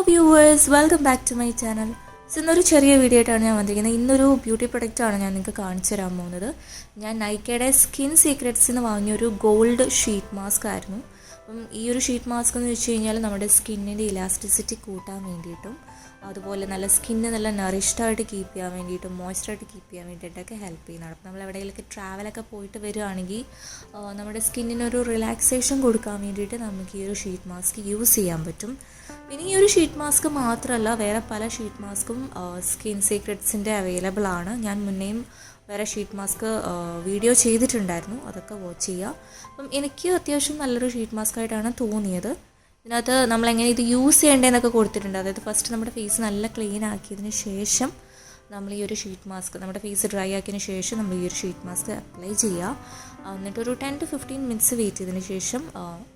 viewers, welcome back to my channel. ഇന്നൊരു ചെറിയ video ആയിട്ടാണ് ഞാൻ വന്നിരിക്കുന്നത്. ഇന്നൊരു ബ്യൂട്ടി പ്രൊഡക്റ്റ് ആണ് ഞാൻ നിങ്ങൾക്ക് കാണിച്ചു തരാൻ പോകുന്നത്. ഞാൻ നൈക്കയുടെ സ്കിൻ സീക്രറ്റ്സിന് വാങ്ങിയൊരു ഗോൾഡ് ഷീറ്റ് മാസ്ക് ആയിരുന്നു. അപ്പം ഈ ഒരു ഷീറ്റ് മാസ്ക് എന്ന് വെച്ച് കഴിഞ്ഞാൽ നമ്മുടെ സ്കിന്നിൻ്റെ ഇലാസ്റ്റിസിറ്റി കൂട്ടാൻ വേണ്ടിയിട്ടും അതുപോലെ നല്ല സ്കിന്ന് നല്ല നറിഷ്ഡായിട്ട് കീപ്പ് ചെയ്യാൻ വേണ്ടിയിട്ടും മോയ്സ്ചറായിട്ട് കീപ്പ് ചെയ്യാൻ വേണ്ടിയിട്ടൊക്കെ ഹെൽപ്പ് ചെയ്യുന്നതാണ്. അപ്പോൾ നമ്മൾ എവിടെയെങ്കിലൊക്കെ ട്രാവലൊക്കെ പോയിട്ട് വരികയാണെങ്കിൽ നമ്മുടെ സ്കിന്നിനൊരു റിലാക്സേഷൻ കൊടുക്കാൻ വേണ്ടിയിട്ട് നമുക്ക് ഈ ഒരു ഷീറ്റ് മാസ്ക് യൂസ് ചെയ്യാൻ പറ്റും. പിന്നെ ഈ ഒരു ഷീറ്റ് മാസ്ക് മാത്രമല്ല, വേറെ പല ഷീറ്റ് മാസ്കും സ്കിൻ സീക്രറ്റ്സിൻ്റെ അവൈലബിൾ ആണ്. ഞാൻ മുന്നേയും വേറെ ഷീറ്റ് മാസ്ക് വീഡിയോ ചെയ്തിട്ടുണ്ടായിരുന്നു, അതൊക്കെ വാച്ച് ചെയ്യുക. അപ്പം എനിക്ക് അത്യാവശ്യം നല്ലൊരു ഷീറ്റ് മാസ്ക് ആയിട്ടാണ് തോന്നിയത്. ഇതിനകത്ത് നമ്മളെങ്ങനെ ഇത് യൂസ് ചെയ്യേണ്ടതെന്നൊക്കെ കൊടുത്തിട്ടുണ്ട്. അതായത് ഫസ്റ്റ് നമ്മുടെ ഫേസ് നല്ല ക്ലീൻ ആക്കിയതിന് ശേഷം നമ്മൾ ഈ ഒരു ഷീറ്റ് മാസ്ക് നമ്മുടെ ഫേസ് ഡ്രൈ ആക്കിയതിന് ശേഷം നമ്മൾ ഈ ഒരു ഷീറ്റ് മാസ്ക് അപ്ലൈ ചെയ്യുക. എന്നിട്ടൊരു 10 to 15 മിനിറ്റ്സ് വെയിറ്റ് ചെയ്തതിന് ശേഷം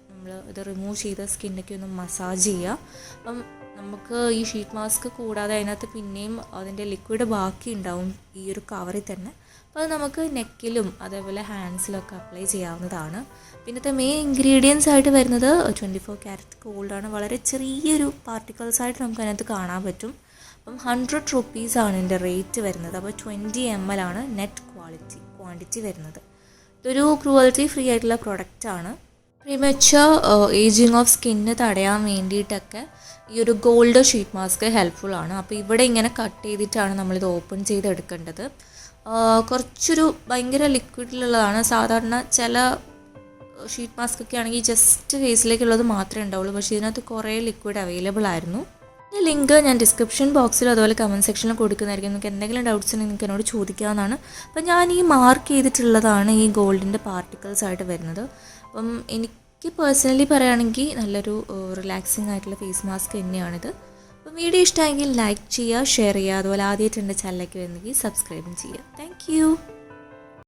നമ്മൾ ഇത് റിമൂവ് ചെയ്ത സ്കിന്നൊക്കെ ഒന്ന് മസാജ് ചെയ്യുക. അപ്പം നമുക്ക് ഈ ഷീറ്റ് മാസ്ക് കൂടാതെ അതിനകത്ത് പിന്നെയും അതിൻ്റെ ലിക്വിഡ് ബാക്കി ഉണ്ടാവും ഈ ഒരു കവറിൽ തന്നെ. അപ്പോൾ അത് നമുക്ക് നെക്കിലും അതേപോലെ ഹാൻഡ്സിലൊക്കെ അപ്ലൈ ചെയ്യാവുന്നതാണ്. പിന്നത്തെ മെയിൻ ഇൻഗ്രീഡിയൻസ് ആയിട്ട് വരുന്നത് 24 കാരറ്റ് ഗോൾഡാണ്. വളരെ ചെറിയൊരു പാർട്ടിക്കിൾസ് ആയിട്ട് നമുക്ക് അതിനകത്ത് കാണാൻ പറ്റും. അപ്പം 100 റുപ്പീസാണ് ഇതിൻ്റെ റേറ്റ് വരുന്നത്. അപ്പോൾ 20 ml ആണ് നെറ്റ് ക്വാണ്ടിറ്റി വരുന്നത്. ഇതൊരു ക്രൂവൽറ്റി ഫ്രീ ആയിട്ടുള്ള പ്രൊഡക്റ്റാണ്. പ്രീമച്വർ ഏജിങ് ഓഫ് സ്കിന്ന് തടയാൻ വേണ്ടിയിട്ടൊക്കെ ഈ ഒരു ഗോൾഡ് ഷീറ്റ് മാസ്ക് ഹെൽപ്ഫുൾ ആണ്. അപ്പോൾ ഇവിടെ ഇങ്ങനെ കട്ട് ചെയ്തിട്ടാണ് നമ്മളിത് ഓപ്പൺ ചെയ്തെടുക്കേണ്ടത്. കുറച്ചൊരു ഭയങ്കര ലിക്വിഡിലുള്ളതാണ്. സാധാരണ ചില ഷീറ്റ് മാസ്ക് ഒക്കെ ആണെങ്കിൽ ജസ്റ്റ് ഫേസിലേക്കുള്ളത് മാത്രമേ ഉണ്ടാവുള്ളൂ, പക്ഷേ ഇതിനകത്ത് കുറേ ലിക്വിഡ് അവൈലബിൾ ആയിരുന്നു. ഈ ലിങ്ക് ഞാൻ ഡിസ്ക്രിപ്ഷൻ ബോക്സിലും അതുപോലെ കമൻറ്റ് സെക്ഷനിലും കൊടുക്കുന്നതായിരിക്കും. നിങ്ങൾക്ക് എന്തെങ്കിലും ഡൗട്ട്സ് ഉണ്ടെങ്കിൽ നിങ്ങൾക്ക് എന്നോട് ചോദിക്കാവുന്നതാണ്. അപ്പം ഞാൻ ഈ മാർക്ക് ചെയ്തിട്ടുള്ളതാണ് ഈ ഗോൾഡിൻ്റെ പാർട്ടിക്കിൾസ് ആയിട്ട് വരുന്നത്. അപ്പം എനിക്ക് പേഴ്സണലി പറയുകയാണെങ്കിൽ നല്ലൊരു റിലാക്സിങ് ആയിട്ടുള്ള ഫേസ് മാസ്ക് തന്നെയാണിത്. അപ്പം വീഡിയോ ഇഷ്ടമായെങ്കിൽ ലൈക്ക് ചെയ്യുക, ഷെയർ ചെയ്യുക, അതുപോലെ ആദ്യമായിട്ട് എൻ്റെ ചാനലിലേക്ക് വരുന്നെങ്കിൽ സബ്സ്ക്രൈബും ചെയ്യുക. താങ്ക്